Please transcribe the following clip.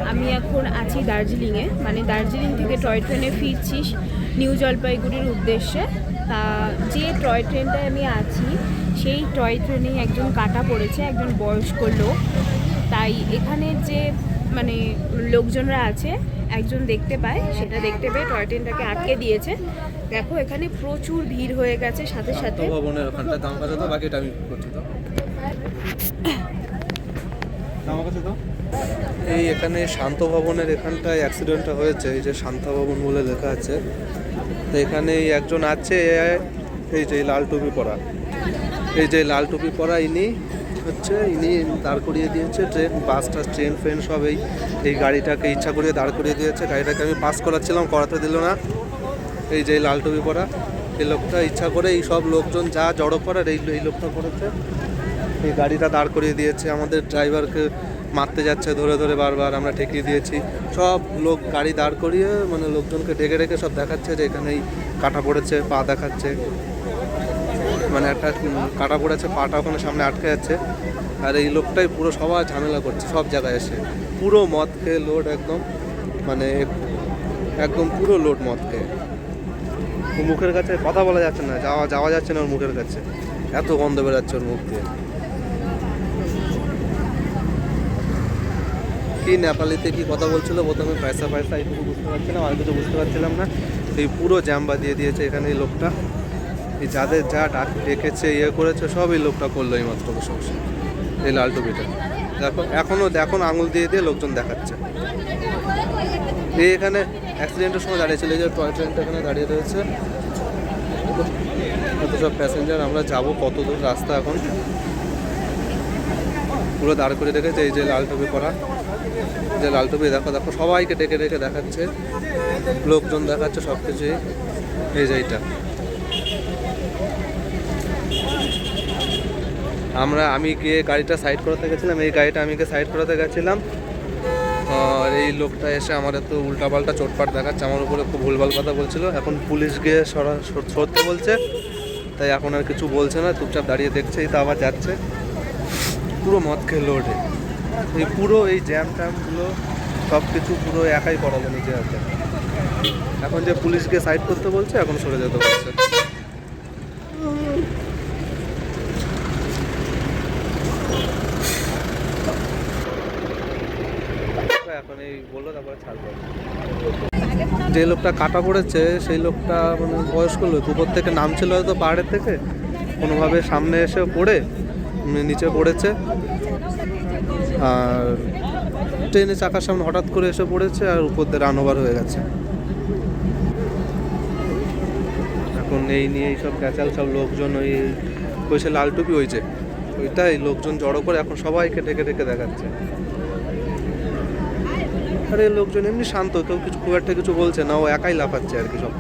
আমি এখন আছি দার্জিলিংয়ে, মানে দার্জিলিং থেকে টয় ট্রেনে ফিরছি নিউ জলপাইগুড়ির উদ্দেশ্যে। তা যে টয় ট্রেনটায় আমি আছি সেই টয় ট্রেনেই একজন কাটা পড়েছে, একজন বয়স্ক লোক। তাই এখানের যে মানে লোকজনরা আছে, একজন দেখতে পায়, সেটা দেখতে পেয়ে টয় ট্রেনটাকে আটকে দিয়েছে। দেখো এখানে প্রচুর ভিড় হয়ে গেছে, সাথে সাথে ভবনের ওখানটা দাম কত তো, বাকিটা আমি করছি তো দাম কত তো। এই এখানে শান্ত ভবনের এখানটায় অ্যাক্সিডেন্টটা হয়েছে, এই যে শান্ত ভবন বলে লেখা আছে। তো এখানে একজন আছে, এই যে লাল টুপি পরা, এই যে লাল টুপি পরা ইনি দাঁড় করিয়ে দিয়েছে ট্রেন, বাসটা ট্রেন ফ্রেন সব এই গাড়িটাকে ইচ্ছা করিয়ে দাঁড় করিয়ে দিয়েছে। গাড়িটাকে আমি পাস করাচ্ছিলাম, করাতে দিল না। এই যে লাল টুপি পরা এই লোকটা ইচ্ছা করে এই সব লোকজন যা জড়ো করার এই লোকটা করেছে, এই গাড়িটা দাঁড় করিয়ে দিয়েছে। আমাদের ড্রাইভারকে মারতে যাচ্ছে ধরে ধরে, বারবার আমরা ঠেকিয়ে দিয়েছি। সব লোক গাড়ি দাঁড় করিয়ে মানে লোকজনকে ডেকে ডেকে সব দেখাচ্ছে যে এখানেই কাটা পড়েছে, পা দেখাচ্ছে, মানে একটা কাটা পড়েছে, পাটা ওখানে সামনে আটকে যাচ্ছে। আর এই লোকটাই পুরো সবাই ঝামেলা করছে সব জায়গায় এসে, পুরো মদ খেয়ে লোড, একদম মানে একদম পুরো লোড মদ খেয়ে। মুখের কাছে কথা বলা যাচ্ছে না, যাওয়া যাচ্ছে না ওর মুখের কাছে, এত গন্ধ বেরোচ্ছে ওর মুখ দিয়ে। কি নেপালিতে কি কথা বলছিল প্রথমে, পয়সা এইটুকু বুঝতে পারছিলাম, আর কিছু বুঝতে পারছিলাম না। এই পুরো জ্যাম বাঁধিয়ে দিয়েছে এখানে এই লোকটা। এই যাদের যা ডেকেছে করেছে সব এই লোকটা করলো এই মাত্র বসে বসে, এই লাল টুপিটা। দেখো আঙুল দিয়ে লোকজন দেখাচ্ছে। এই এখানে অ্যাক্সিডেন্টের সময় দাঁড়িয়েছিল, এই যে টয় ট্রেনটা এখানে দাঁড়িয়ে রয়েছে, কত সব প্যাসেঞ্জার। আমরা যাবো কত দূর রাস্তা, এখন পুরো দাঁড় করে রেখেছে। এই যে লাল টুপি পরা, যে লাল টুপি দেখো সবাইকে ডেকে ডেকে দেখাচ্ছে, লোকজন দেখাচ্ছে সব কিছুই। এই যে এইটা আমি গিয়ে গাড়িটা সাইড করাতে গেছিলাম, এই গাড়িটা আমি গিয়ে সাইড করাতে গেছিলাম, আর এই লোকটা এসে আমার এত উল্টাপাল্টা চোটপাট দেখাচ্ছে, আমার উপরে খুব ভুলভাল কথা বলছিল। এখন পুলিশ গিয়ে সরতে বলছে, তাই এখন আর কিছু বলছে না, চুপচাপ দাঁড়িয়ে দেখছে। এই তো আবার যাচ্ছে, পুরো মদ খেয়ে লোডে। এই পুরো এই জ্যাম ট্যামগুলো সব কিছু পুরো একাই করালো নিজে হাতে। এখন যে পুলিশকে সাইড করতে বলছে, এখন সরে যেতে বলছে। এখন এই বললো, তারপরে ছাড়বো। যে লোকটা কাটা পড়েছে সেই লোকটা মানে বয়স্ক লোক, উপর থেকে নামছিল হয়তো পাহাড়ের থেকে, কোনোভাবে সামনে এসে পড়ে নিচে পড়েছে, আর ট্রেনের চাকার সামনে হঠাৎ করে এসে পড়েছে, আর উপর দিয়ে রানওভার হয়ে গেছে। এখন এই নিয়ে এইসব ক্যাচাল, সব লোকজন ওই সে লাল টুপি ওইটাই লোকজন জড়ো করে এখন সবাইকে ডেকে ডেকে দেখাচ্ছে। আর এই লোকজন এমনি শান্ত, কেউ খুব একটা কিছু বলছে না, ও একাই লাফাচ্ছে আর কি সব।